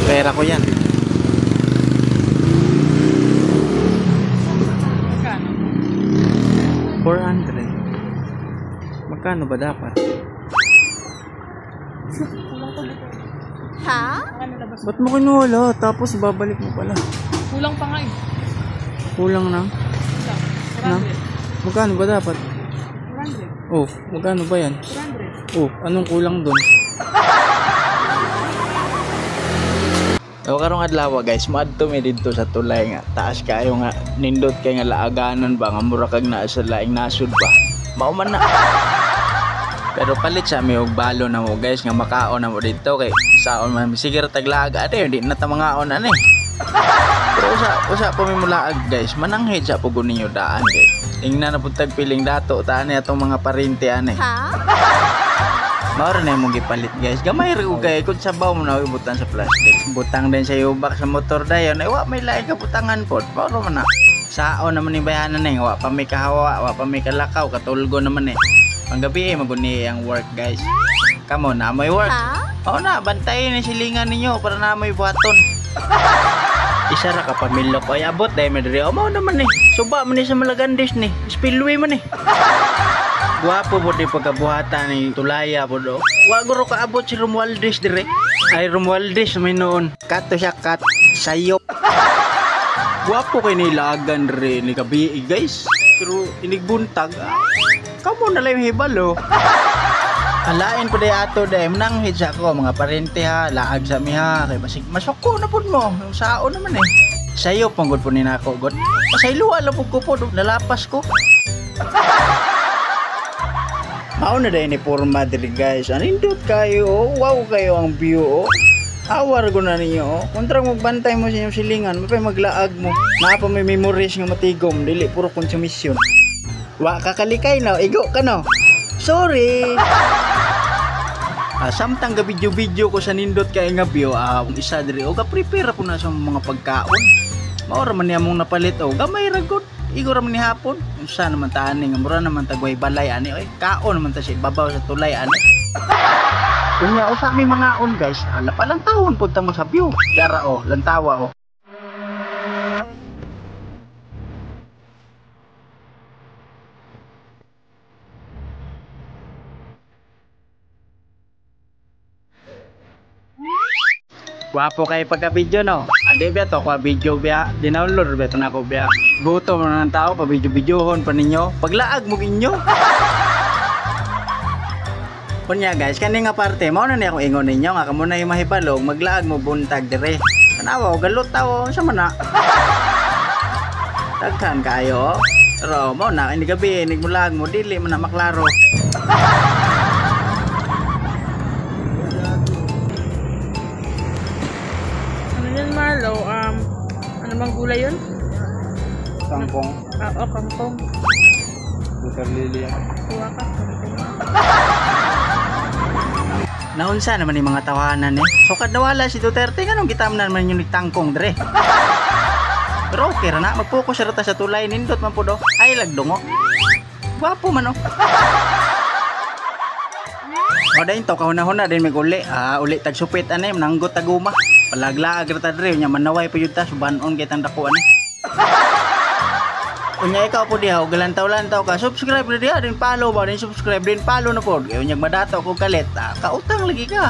Pera ko yan. Magkano? 400. Magkano ba dapat? Kulang pa dito. Ha? Ano labas? Ba't mo kinuwala? Tapos babalik mo pala. Kulang pa nga eh. Kulang na. Na? 400. Magkano ba dapat? 400. Oh, magkano ba yan? 400. Oh, anong kulang doon? So karong adlaw guys, maadto mi didto sa tulay nga. Taas kayo nga nindot kay nga laaganan ba nga mura kag naa sa laing nasud ba. Mao man na. Pero palit sa mi og balo na mo guys nga makaon na mo didto kay saon man sige ra taglaaga ade di na ta mangaon ani. Pero usa pa mi mulaag guys, mananghid sa pugon ninyo daan kay. Ingna na pud tag piling dato ta ani atong mga parente ani. Ha? Mauro na yung gipalit guys. Gamay rin ugay. Kung sabaw mo na ibutan sa plastic. Butang din sa yubak sa motor dayon. Ay wa may laing kabutangan po. Mauro man na. Sao naman yung bayanan na wa pa may kahawa. Wa pa may kalakaw. Katulgo naman eh. Panggabi maguni ang work guys. Kamo na may work. Ha? Oo na. Bantayin ang silingan ninyo para na may buhaton. Isa ra ka pamilya ko. Ay abot dahil madari. O mao naman eh. Suba man eh sa Malagandis ni. Spillway man eh. Guwapo po di pagkabuhatan ni Tulaya po do. Waguro kaabot si Romualdez dire. Ay Romualdez may noon. Kato siya kat sayop. Guwapo kay nilagan dire ni gabi guys. Pero inigbuntag. Kamo na lang hibalo. Alain pa day ato day mananghid sa ko mga parente ha. Laag sa mi ha. Kay basig masuko na pud mo. Sao naman eh. Sayop panggod po ni nako god. Pasaylo ala pud ko po nalapas ko. Mao na dahil ni Porma diri guys. Anindot kayo. Wow kayo ang view. Awar ko na ninyo. Kontra magbantay mo sa inyong silingan. Mapay maglaag mo. Napa may memories nga matigom. Dili puro konsumisyon. Wa kakalikay na. Igo ka no. Sorry. Samtang ga-video ko sa nindot kay nga view. Isa diri. O ga-prepare po na sa mga pagkaon. Maura man niya mong napalit. O gamay ragot. Igo raman ni hapon. Unsa naman ta ani nga mura naman tagway balay ani oy. Kaon naman ta si babaw sa tulay ani. Unya usa mi mga on guys. Ala pa lang tawon pud ta mo sa view. Dara o, lantawa o. Wapo kay pagka-video no. Ade biya to ko video biya. Dinownload biya to na ko biya. Gutom na ng tao pa video-videohon pa ninyo. Paglaag mo inyo. Kunya guys, kani nga parte mao na ni ako ingon ninyo nga kamo na yung mahibalog maglaag mo buntag dire. Tanawa galot tawo sa man na. Daghan kayo. Pero mao na ini gabi inig mulag mo dili man na maklaro. Marlo, ano bang gulay yun? Kangkong. Oo, kangkong. Butter lily yan. Kuha ka, kangkong. Naunsa naman yung mga tawanan eh. So kadawala si Duterte, ganun kita naman yung tangkong dre. Pero okay na, mag-focus rata sa tulay, nindot man po do. Ay lagdungo. Gwapo man o. O dahil to, kahuna-huna din may uli. Uli tagsupit anay, mananggot taguma. Palaglaag rata dre, nya manaway pa yun ta, subanon kitang dakuan eh. Unya ikaw po diha, galantaw-lantaw ka, subscribe na diha, din follow ba, din subscribe, din follow na po. Kaya unyag madato ko kalit, kautang lagi ka.